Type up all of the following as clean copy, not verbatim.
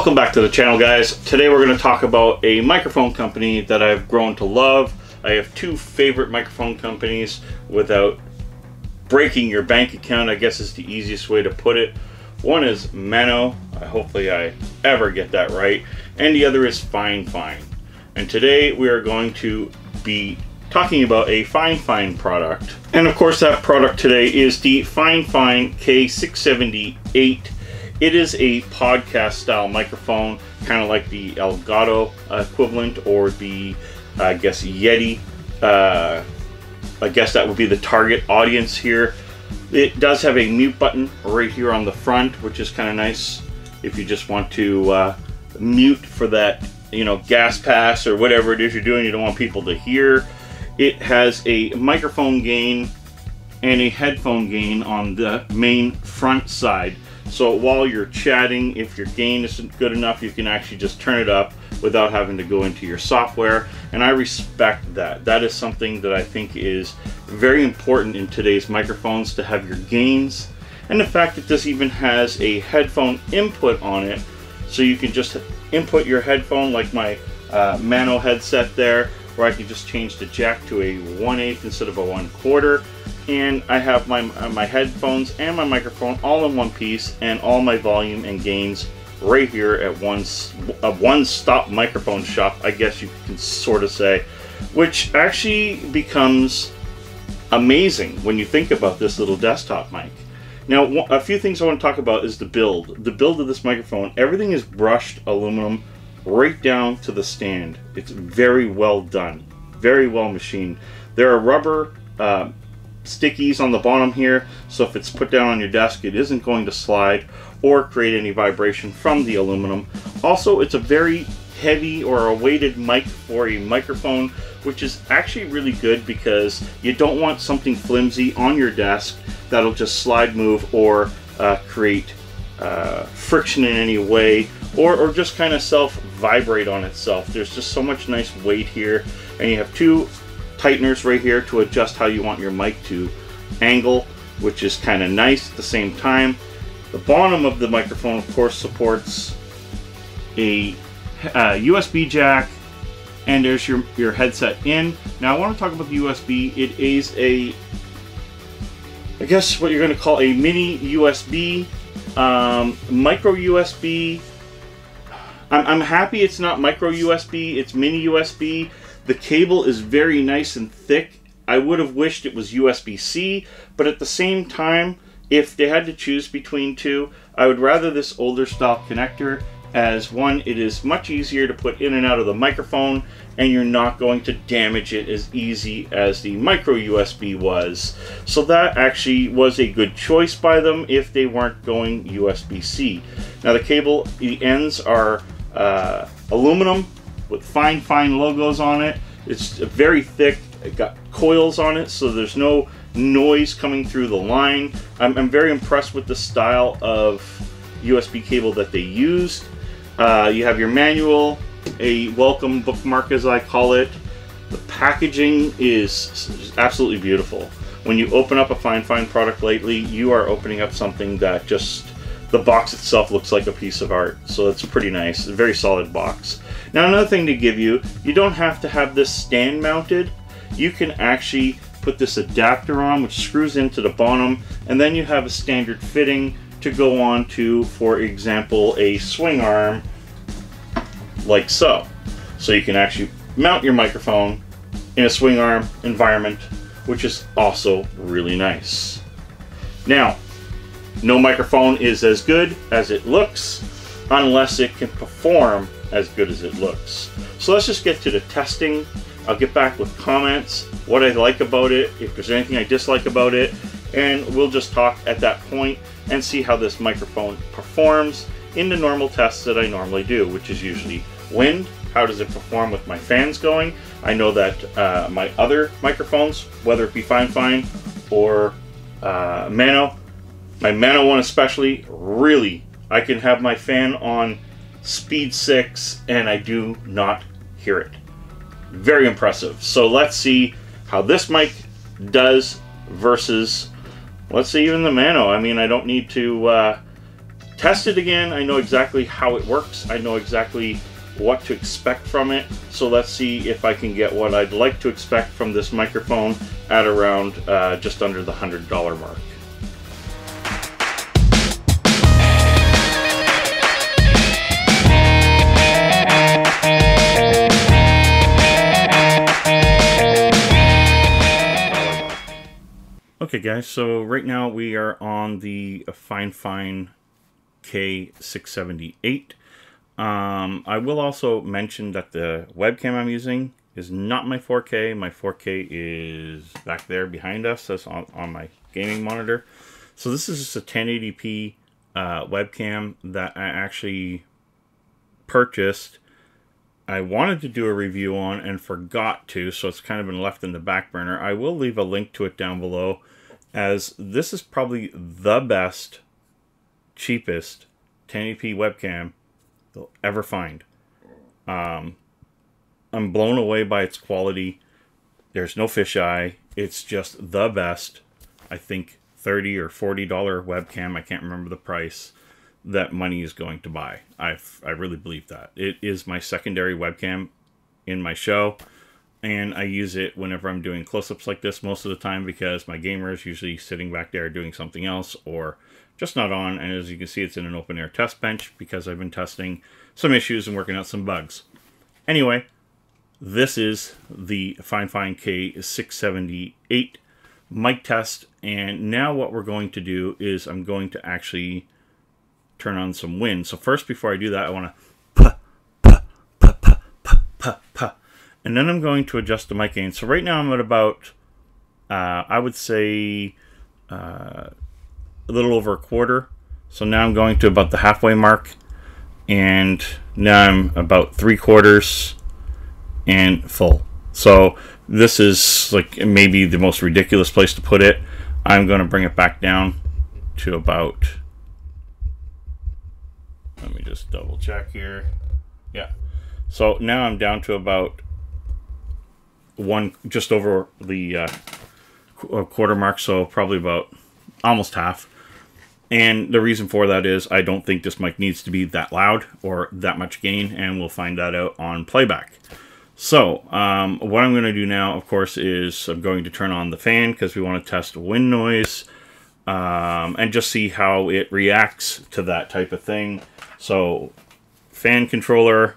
Welcome back to the channel, guys. Today we're going to talk about a microphone company that I've grown to love. I have two favorite microphone companies without breaking your bank account, I guess is the easiest way to put it. One is Mano, hopefully I ever get that right, and the other is FIFINE. And today we are going to be talking about a FIFINE product. And of course that product today is the FIFINE K678. It is a podcast style microphone, kind of like the Elgato equivalent, or the, I guess, Yeti. I guess that would be the target audience here. It does have a mute button right here on the front, which is kind of nice if you just want to mute for that, you know, gas pass or whatever it is you're doing. You don't want people to hear. It has a microphone gain and a headphone gain on the main front side. So while you're chatting, if your gain isn't good enough, you can actually just turn it up without having to go into your software. And I respect that. That is something that I think is very important in today's microphones, to have your gains. And the fact that this even has a headphone input on it, so you can just input your headphone like my Mano headset there, where I can just change the jack to a 1/8 instead of a 1/4. And I have my headphones and my microphone all in one piece, and all my volume and gains right here at a one-stop microphone shop, I guess you can sort of say, which actually becomes amazing when you think about this little desktop mic. Now, a few things I want to talk about is the build. The build of this microphone, everything is brushed aluminum right down to the stand. It's very well done, very well machined. There are rubber stickies on the bottom here, so if it's put down on your desk, it isn't going to slide or create any vibration from the aluminum. Also, it's a very heavy or a weighted mic for a microphone, which is actually really good because you don't want something flimsy on your desk that'll just slide, move, or create friction in any way, or just kind of self-vibrate on itself. There's just so much nice weight here, and you have two tighteners right here to adjust how you want your mic to angle, which is kind of nice at the same time. The bottom of the microphone, of course, supports a USB jack, and there's your headset in. Now I want to talk about the USB. It is a, I guess what you're going to call a mini USB, micro USB. I'm happy it's not micro USB, it's mini USB. The cable is very nice and thick. I would have wished it was USB-C, but at the same time, if they had to choose between two, I would rather this older style connector, as one, it is much easier to put in and out of the microphone, and you're not going to damage it as easy as the micro USB was. So that actually was a good choice by them if they weren't going USB-C. Now the cable, the ends are aluminum with FIFINE logos on it. It's very thick. It got coils on it, so there's no noise coming through the line. I'm very impressed with the style of USB cable that they used. You have your manual, a welcome bookmark as I call it. The packaging is absolutely beautiful. When you open up a FIFINE product lately, you are opening up something that just, the box itself looks like a piece of art. So it's pretty nice. It's a very solid box. Now another thing to give you, you don't have to have this stand mounted. You can actually put this adapter on, which screws into the bottom, and then you have a standard fitting to go on to, for example, a swing arm like so. So you can actually mount your microphone in a swing arm environment, which is also really nice. Now, no microphone is as good as it looks unless it can perform as good as it looks. So let's just get to the testing. I'll get back with comments, what I like about it, if there's anything I dislike about it, and we'll just talk at that point and see how this microphone performs in the normal tests that I normally do, which is usually wind. How does it perform with my fans going? I know that my other microphones, whether it be FIFINE or Mano, my Mano one especially, really, I can have my fan on speed 6 and I do not hear it. Very impressive. So let's see how this mic does versus, let's see, even the Mano. I mean, I don't need to tested again. I know exactly how it works. I know exactly what to expect from it. So let's see if I can get what I'd like to expect from this microphone at around just under the $100 mark. Okay guys, so right now we are on the FIFINE K678. I will also mention that the webcam I'm using is not my 4K. My 4K is back there behind us. That's on my gaming monitor. So this is just a 1080p webcam that I actually purchased. I wanted to do a review on and forgot to, so it's kind of been left in the back burner. I will leave a link to it down below, as this is probably the best, cheapest 1080p webcam you'll ever find. I'm blown away by its quality. There's no fisheye. It's just the best, I think, $30 or $40 webcam, I can't remember the price, that money is going to buy. I really believe that. It is my secondary webcam in my show, and I use it whenever I'm doing close-ups like this most of the time, because my gamer is usually sitting back there doing something else or just not on. And as you can see, it's in an open air test bench because I've been testing some issues and working out some bugs. Anyway, this is the FIFINE K678 mic test, and now what we're going to do is I'm going to actually turn on some wind. So first, before I do that, I want to puh, puh, puh, puh, puh, puh, puh. And then I'm going to adjust the mic gain. So right now I'm at about, I would say, a little over a quarter. So now I'm going to about the halfway mark. And now I'm about 3/4 and full. So this is like maybe the most ridiculous place to put it. I'm going to bring it back down to about, let me just double check here. Yeah. So now I'm down to about just over the quarter mark, so probably about almost half. And the reason for that is I don't think this mic needs to be that loud or that much gain, and we'll find that out on playback. So what I'm going to do now, of course, is I'm going to turn on the fan because we want to test wind noise and just see how it reacts to that type of thing. So fan controller.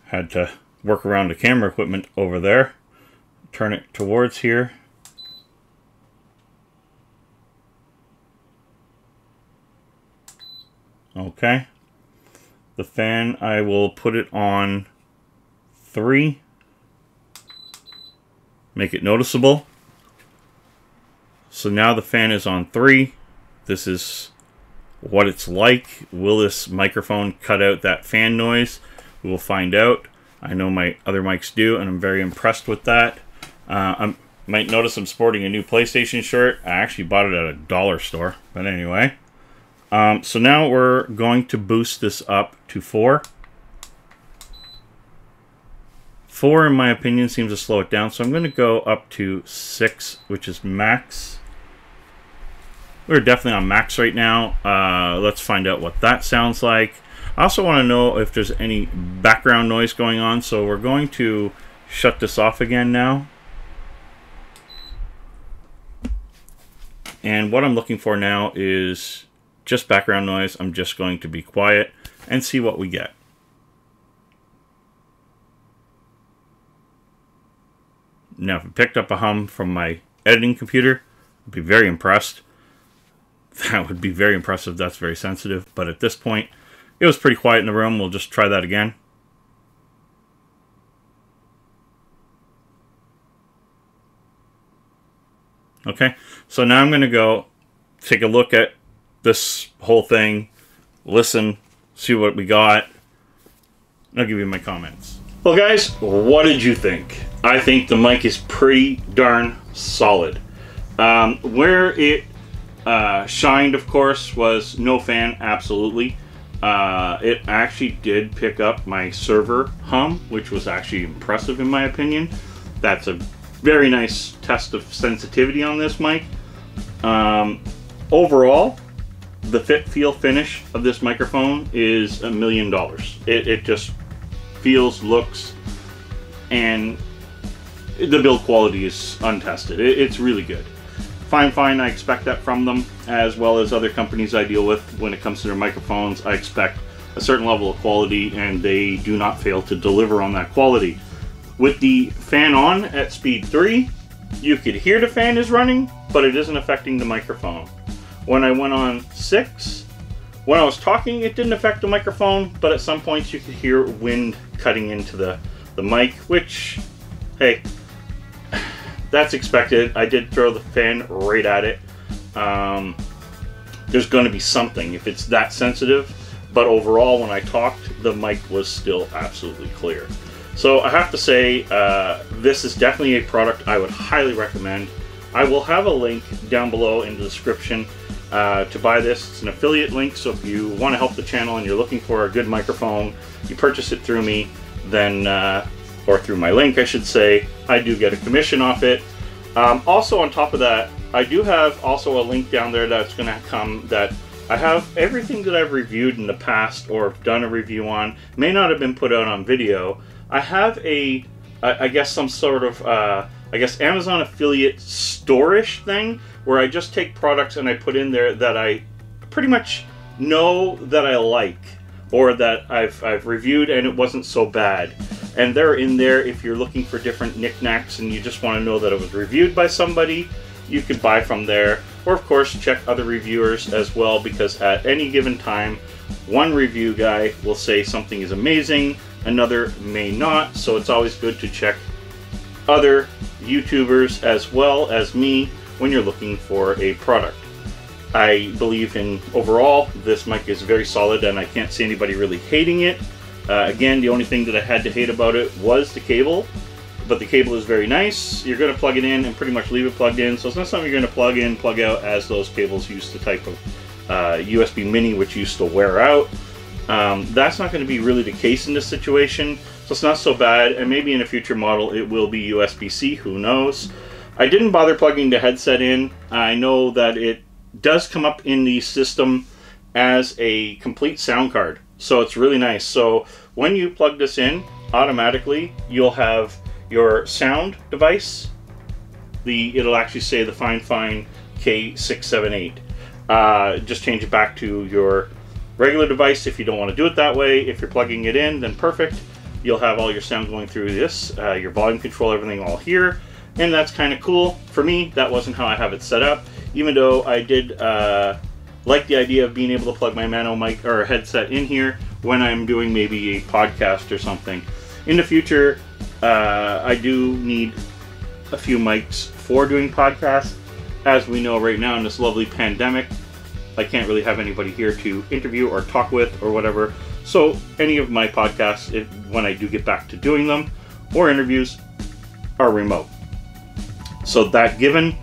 Had to work around the camera equipment over there. Turn it towards here. Okay. The fan, I will put it on 3. Make it noticeable. So now the fan is on 3. This is what it's like. Will this microphone cut out that fan noise? We will find out. I know my other mics do, and I'm very impressed with that. I might notice I'm sporting a new PlayStation shirt. I actually bought it at a dollar store, but anyway. So now we're going to boost this up to 4. 4, in my opinion, seems to slow it down, so I'm going to go up to 6, which is max. We're definitely on max right now. Let's find out what that sounds like. I also want to know if there's any background noise going on, so we're going to shut this off again now. And what I'm looking for now is just background noise. I'm just going to be quiet and see what we get. Now, if it picked up a hum from my editing computer, I'd be very impressed. That would be very impressive. That's very sensitive. But at this point, it was pretty quiet in the room. We'll just try that again. Okay, so now I'm going to go take a look at this whole thing, listen, see what we got. I'll give you my comments. Well guys, what did you think? I think the mic is pretty darn solid. Where it shined, of course, was no fan, absolutely. It actually did pick up my server hum, which was actually impressive in my opinion. That's a very nice test of sensitivity on this mic. Overall, the fit, feel, finish of this microphone is $1 million. It just feels, looks, and the build quality is untested. It's really good. FIFINE, I expect that from them, as well as other companies I deal with when it comes to their microphones. I expect a certain level of quality, and they do not fail to deliver on that quality. With the fan on at speed 3, you could hear the fan is running, but it isn't affecting the microphone. When I went on 6, when I was talking, it didn't affect the microphone, but at some points you could hear wind cutting into the mic, which, hey, that's expected. I did throw the fan right at it. There's going to be something if it's that sensitive, but overall when I talked, the mic was still absolutely clear. So I have to say, this is definitely a product I would highly recommend. I will have a link down below in the description to buy this. It's an affiliate link, so if you want to help the channel and you're looking for a good microphone, you purchase it through me, then or through my link I should say, I do get a commission off it. Also on top of that, I do have also a link down there that's going to come that I have everything that I've reviewed in the past or done a review on, may not have been put out on video. I have I guess some sort of I guess Amazon affiliate store-ish thing where I just take products and I put in there that I pretty much know that I like, or that I've reviewed and it wasn't so bad. And they're in there if you're looking for different knickknacks and you just want to know that it was reviewed by somebody, you could buy from there. Or of course check other reviewers as well, because at any given time one review guy will say something is amazing, another may not, so it's always good to check other YouTubers as well as me when you're looking for a product. I believe in overall this mic is very solid and I can't see anybody really hating it. Again, the only thing that I had to hate about it was the cable, but the cable is very nice. You're going to plug it in and pretty much leave it plugged in, so it's not something you're going to plug in, plug out, as those cables used to type of USB mini, which used to wear out. That's not going to be really the case in this situation, so it's not so bad, and maybe in a future model it will be USB-C, who knows. I didn't bother plugging the headset in. I know that it does come up in the system as a complete sound card, so it's really nice. So when you plug this in, automatically you'll have your sound device. It'll actually say the FIFINE K678. Just change it back to your regular device if you don't want to do it that way. If you're plugging it in, then perfect. You'll have all your sound going through this, your volume control, everything all here, and that's kind of cool. For me, that wasn't how I have it set up, even though I did like the idea of being able to plug my Nano mic or headset in here when I'm doing maybe a podcast or something. In the future, I do need a few mics for doing podcasts. As we know right now in this lovely pandemic, I can't really have anybody here to interview or talk with or whatever. So any of my podcasts, when I do get back to doing them, or interviews, are remote. So that given,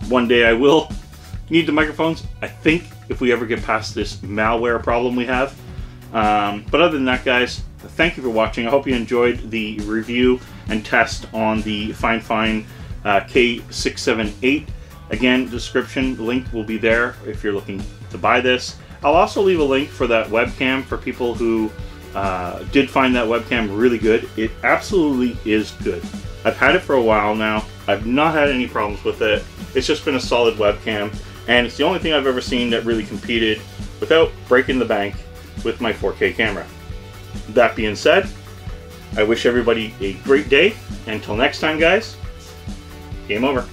one day I will need the microphones, I think, if we ever get past this malware problem we have. But other than that, guys, thank you for watching. I hope you enjoyed the review and test on the FIFINE K678. Again, description link will be there if you're looking to buy this. I'll also leave a link for that webcam for people who did find that webcam really good. It absolutely is good. I've had it for a while now. I've not had any problems with it. It's just been a solid webcam, and it's the only thing I've ever seen that really competed without breaking the bank with my 4K camera. That being said, I wish everybody a great day. Until next time, guys, game over.